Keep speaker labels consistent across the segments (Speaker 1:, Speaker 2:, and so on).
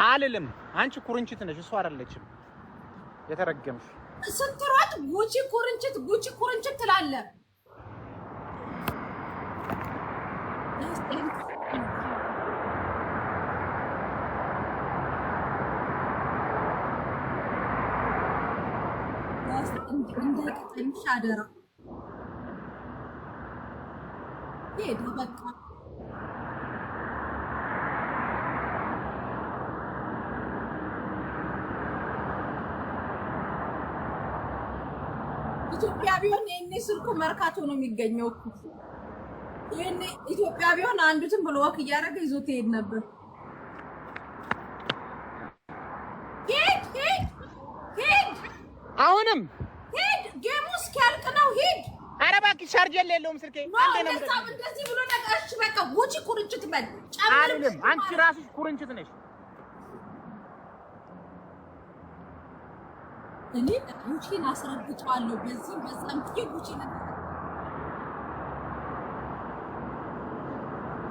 Speaker 1: አልልም። አንቺ ኩርንችት ነሽ፣ እሷ አይደለችም የተረገምሽ።
Speaker 2: ስትሮጥ ጉቺ ኩርንችት ትላለህ። እንዳይቀጠልሽ አደራ። ሄደ በቃ። ኢትዮጵያ ቢሆን የኔ ስልኩ መርካቶ ነው የሚገኘው እኮ። የኔ ኢትዮጵያ ቢሆን አንዱ ዝም ብሎ ወክ እያደረገ ይዞት ይሄድ ነበር። ሂድ
Speaker 1: አሁንም
Speaker 2: ሂድ። ጌሙ እስኪያልቅ ነው። ሂድ።
Speaker 1: ኧረ እባክሽ ቻርጅ የለውም ስልኬ።
Speaker 2: እንደዚህ ብሎ ነገርሽ በቃ ጉቺ ኩርንችት በል።
Speaker 1: አልልም። አንቺ ራስሽ ኩርንችት ነሽ።
Speaker 2: እኔ ጉቺን አስረግጫለሁ። በዚህ በዛም ጉቺን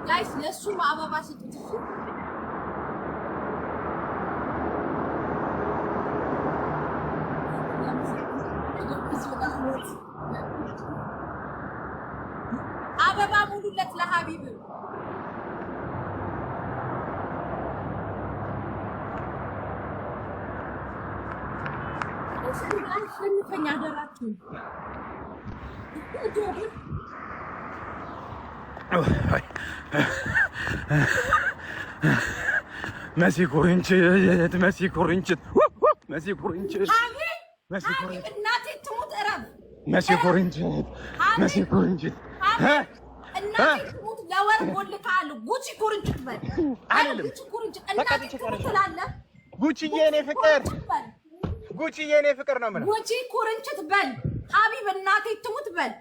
Speaker 2: ጋይስ ለሱ አበባ ስጡት። አበባ ሙሉለት ለሀቢብ። አሸንፈኝ አደራችሁ።
Speaker 1: መሲ ኩርንችት
Speaker 2: እናቴ ትሙት እረፍ።
Speaker 1: መሲ ኩርንችት
Speaker 2: እናቴ ትሙት ለወር ቦልካለሁ። ጉቺ ኩርንችት በል።
Speaker 1: አልልም።
Speaker 2: እናቴ ትሙት ትላለህ።
Speaker 1: ጉቺዬ የኔ ፍቅር ነው የምለው።
Speaker 2: ጉቺ ኩርንችት በል። ሀቢብ እናቴ ትሙት በል።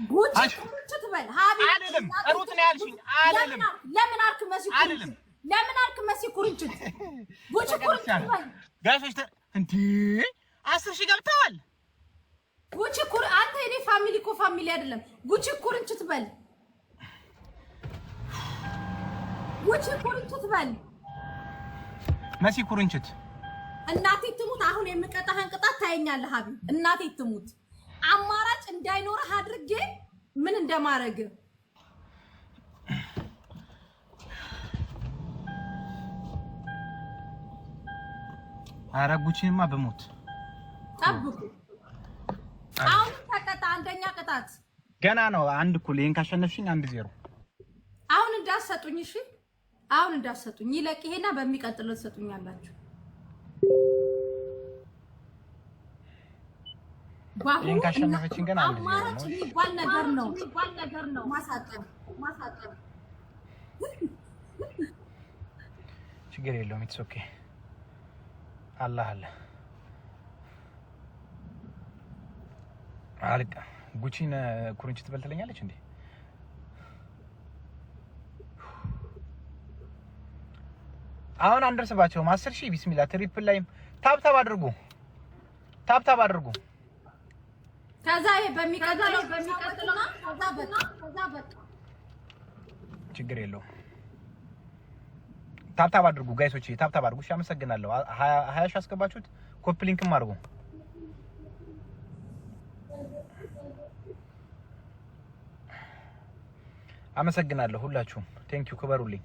Speaker 2: ጉቺ ኩርንችት በል። ሀቢብ
Speaker 1: አልልም። ሩት ነው ያልሽኝ። አልልም።
Speaker 2: ለምን አልክ መሲ ኩርንችት? ለምን አልክ መሲ ኩርንችት? ጉቺ ኩርንችት በል።
Speaker 1: ጋሾች እንዴ 10 ሺህ ገብተዋል።
Speaker 2: ጉቺ አንተ የኔ ፋሚሊ እኮ ፋሚሊ አይደለም። ጉቺ ኩርንችት በል። ጉቺ ኩርንችት በል።
Speaker 1: መሲ ኩርንችት
Speaker 2: እናቴ ትሙት። አሁን የምቀጣህን ቅጣት ታየኛለህ ሀቢብ። እናቴ ትሙት አማራጭ እንዳይኖርህ አድርጌ ምን እንደማረግ
Speaker 1: ኧረ ጉቺንማ በሞት
Speaker 2: ጠብቁ። አሁን ተቀጣ። አንደኛ ቅጣት
Speaker 1: ገና ነው። አንድ እኩል ይሄን ካሸነፍሽኝ 1-0።
Speaker 2: አሁን እንዳትሰጡኝ። እሺ አሁን እንዳትሰጡኝ። ይለቅ ይሄና በሚቀጥለው ትሰጡኛላችሁ።
Speaker 1: ይሄን ካሸነፈችኝ ገና 1-0
Speaker 2: አማራጭ የሚባል ነገር ነው። ማሳጠብ
Speaker 1: ችግር የለውም። ኢትስ ኦኬ። አላህ አለ። አልቃ ጉቺን ኩርንችት በል ትለኛለች እንዴ? አሁን አንደርስባቸውም። 10 ሺህ ቢስሚላ። ትሪፕል ላይም ታብታብ አድርጉ።
Speaker 2: ከዛ በሚቀጥለው ከዛ በቃ
Speaker 1: ችግር የለውም። ታብታብ አድርጉ ጋይሶች፣ ታብታብ አድርጉ። እሺ አመሰግናለሁ። 20 ሺህ አስገባችሁት። ኮፒ ሊንክም አድርጉ። አመሰግናለሁ ሁላችሁም። ቴንክ ዩ ክበሩልኝ።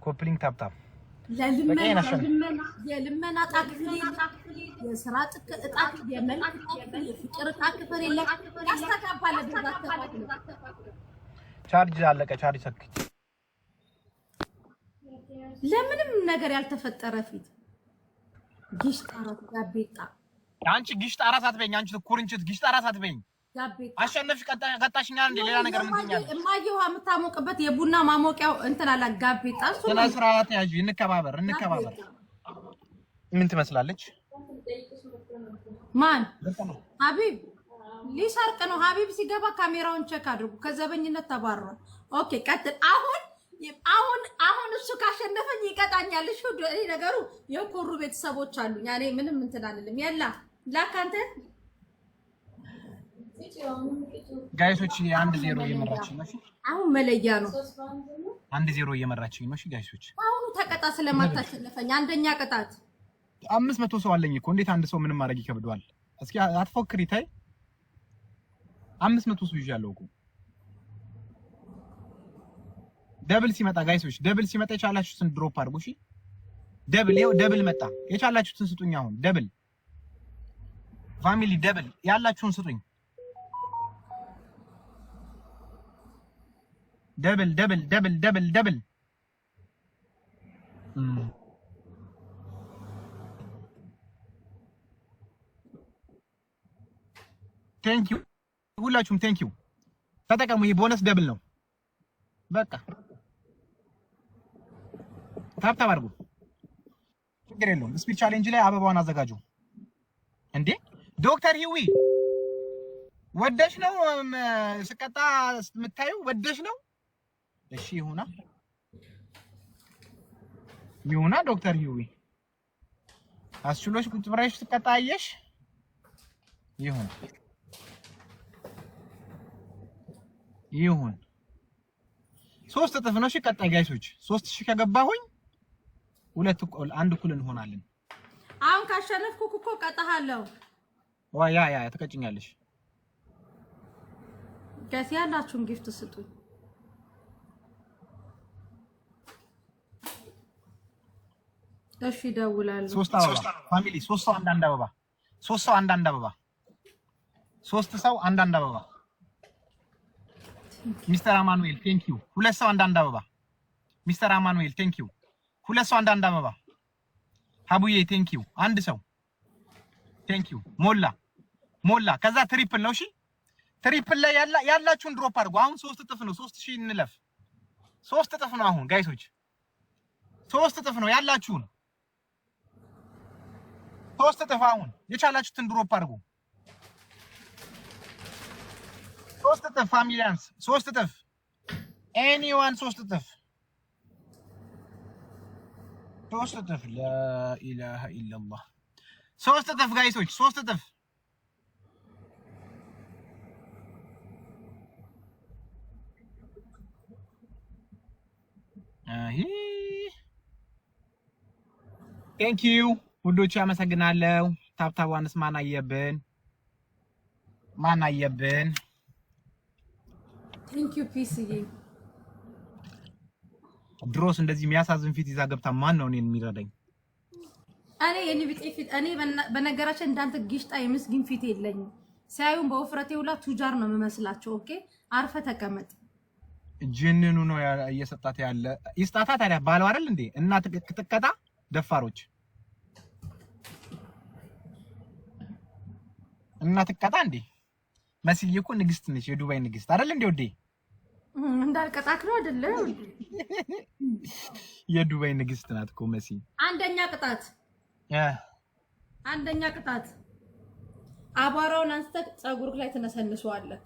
Speaker 1: ኮፒ ሊንክ ታብታብ።
Speaker 2: የልመና ጣክፍል የስራ ጣክፍል የመልክ ጣክፍል የፍቅር ጣክፍል የለም። ያስተካባለ
Speaker 1: ቻርጅ አለቀ። ቻርጅ ሰክች
Speaker 2: ለምንም ነገር ያልተፈጠረ ፊት ጊሽጣ አራት ጋቤጣ።
Speaker 1: አንቺ ጊሽጣ አራት አትበይኝ። አንቺ ኩርንችት ጊሽጣ አራት አትበይኝ።
Speaker 2: ጋቤጣ
Speaker 1: አሸነፍሽ። ቀጣሽኛ እንደ ሌላ ነገር ምን ትኛለሽ?
Speaker 2: እማየው የምታሞቅበት የቡና ማሞቂያው እንትን አላ ጋቤጣ። እሱ
Speaker 1: ስለ ስርዓት ያዥ። እንከባበር። ምን ትመስላለች?
Speaker 2: ማን ሀቢብ ሊሰርቅ ነው። ሀቢብ ሲገባ ካሜራውን ቼክ አድርጉ። ከዘበኝነት ተባረረ። ኦኬ ቀጥል። አሁን እሱ ካሸነፈኝ ይቀጣኛል። እሺ ነገሩ የኮሩ ቤተሰቦች አሉኝ። እኔ ምንም እንትን አልልም። ያላ ላካንተ
Speaker 1: ጋይሶች 1-0 እየመራች ነው።
Speaker 2: አሁን መለያ ነው።
Speaker 1: 1-0 እየመራችኝ ነው። እሺ ጋይሶች
Speaker 2: አሁን ተቀጣ ስለማታሸነፈኝ አንደኛ ቅጣት
Speaker 1: 500 ሰው አለኝ እኮ እንዴት አንድ ሰው ምንም ማድረግ ይከብደዋል? እስኪ አትፎክሪ ታይ 500 ሰው ይዣለሁ እኮ ደብል ሲመጣ ጋይሶች ደብል ሲመጣ የቻላችሁትን ድሮፕ አድርጉ። እሺ ደብል ይኸው ደብል መጣ። የቻላችሁትን ስጡኝ። አሁን ደብል ፋሚሊ ደብል ያላችሁን ስጡኝ። ደብል ደብል ደብል ደብል ደብል ቴንክ ዩ ሁላችሁም ቴንክ ዩ ተጠቀሙ። ይሄ ቦነስ ደብል ነው። በቃ ታፕ አድርጉ። ችግር የለውም። ስፒድ ቻሌንጅ ላይ አበባውን አዘጋጁ። እንዴ ዶክተር ሂዊ ወደሽ ነው ስቀጣ የምታዩ? ወደሽ ነው? እሺ ይሁና ዶክተር ሂዊ አስችሎሽ ቁጭ ብለሽ ስቀጣ አየሽ? ይሁን 3 እጥፍ ነው። እሺ ቀጣይ ጋይሶች 3000 ከገባሁኝ 1 እኩል እንሆናለን።
Speaker 2: አሁን ካሸነፍኩ እኮ ቀጣሃለሁ።
Speaker 1: ያ ተቀጭኛለሽ።
Speaker 2: ጋይስ ያላችሁን ጊፍት ስጡኝ። እሺ ደውላለሁ።
Speaker 1: 3 አበባ ፋሚሊ 3 ሰው አንዳንድ አበባ 3 ሰው አንዳንድ አበባ 3 ሰው አንዳንድ አበባ ሚስተር አማኑኤል ቴንክ ዩ 2 ሰው አንዳንድ አበባ ሚስተር አማኑኤል ቴንክ ዩ 2 ሰው አንዳንድ አበባ ሀቡዬ ቴንክ ዩ 1 ሰው ቴንክ ዩ ሞላ ከዛ ትሪፕል ነው። እሺ ትሪፕል ላይ ያላችሁን ድሮፕ አድርጉ። አሁን 3 እጥፍ ነው። 3000 እንለፍ። 3 እጥፍ ነው አሁን ጋይሶች 3 እጥፍ ነው ያላችሁን 3 እጥፍ አሁን የቻላችሁትን ድሮፕ አድርጉ። 3 እጥፍ ፋሚሊያንስ 3 እጥፍ ኤኒዋን 3 እጥፍ 3 እጥፍ ላኢላሃ ኢላላህ 3 እጥፍ ጋይሶች 3 እጥፍ ቴንክ ዩ ውዶች አመሰግናለሁ። ታብታቧንስ ማን አየብን?
Speaker 2: ቴንክ ዩ ፒስዬ።
Speaker 1: ድሮስ እንደዚህ የሚያሳዝን ፊት ይዛ ገብታ ማን ነው እኔን የሚረዳኝ?
Speaker 2: እኔ የኔ ቢጤ ፊት እኔ በነገራችን እንዳንተ ግሽጣ የምስኪን ፊት የለኝም። ሲያዩን በውፍረቴ ሁላ ቱጃር ነው የምመስላቸው። ኦኬ አርፈ ተቀመጥ።
Speaker 1: ጅንኑ ነው እየሰጣት ያለ ይስጣታ። ታዲያ ባለው አይደል እንዴ? እና ትቀጣ ደፋሮች እና ትቀጣ እንዴ? መስዬ እኮ ንግስት ነች፣ የዱባይ ንግስት አይደል እንዴ? ወዴ
Speaker 2: እንዳልቀጣክ ነው አይደለ?
Speaker 1: የዱባይ ንግስት ናት እኮ መሲ። አንደኛ
Speaker 2: ቅጣት አቧራውን አንስተህ ፀጉርክ ላይ ትነሰንሰዋለህ።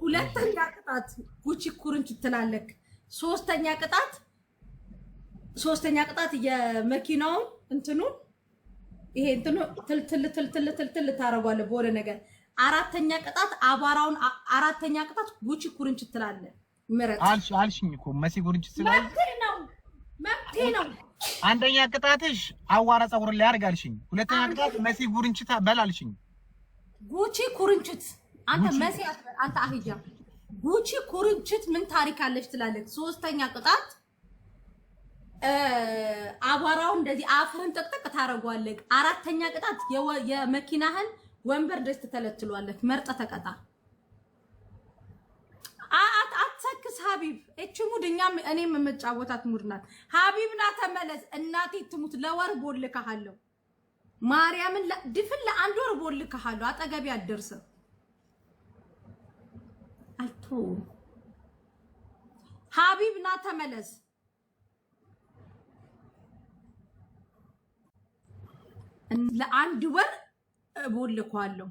Speaker 2: ሁለተኛ ቅጣት ጉቺ ኩርንች ትላለህ። ሶስተኛ ቅጣት የመኪናውን እንትኑን ይሄ እንትኑ ትልትል ታረጋለህ በወደ ነገር። አራተኛ ቅጣት ጉቺ ኩርንች ትላለህ። ምረጥ
Speaker 1: አልሽኝ እኮ መሲ ኩርንች ትላለህ።
Speaker 2: መብቴ ነው።
Speaker 1: አንደኛ ቅጣትሽ አዋራ ፀጉር ላይ አድርጋልሽኝ። ሁለተኛ ቅጣት መሲ ኩርንችት በላልሽኝ።
Speaker 2: ጉቺ ኩርንችት አንተ መሲ አንተ አህያ ጉቺ ኩርንችት ምን ታሪክ አለሽ ትላለህ። ሶስተኛ ቅጣት አቧራው እንደዚህ አፍህን ጥቅጥቅ ታረጋለህ። አራተኛ ቅጣት የመኪናህን ወንበር ደስ ተተለትሏለህ። መርጠ ተቀጣ። አትሰክስ ሀቢብ። እቺ ሙድ እኔም የምጫወታት ሙድ ናት። ሀቢብ ና ተመለስ። እናቴ ትሙት ለወር ቦልካለሁ። ማርያምን ድፍን ለ1 ወር ቦልካለሁ። አጠገቢ አትደርስም። አልቶ ሀቢብ ና ተመለስ። ለ1 ወር ቦልካለሁ።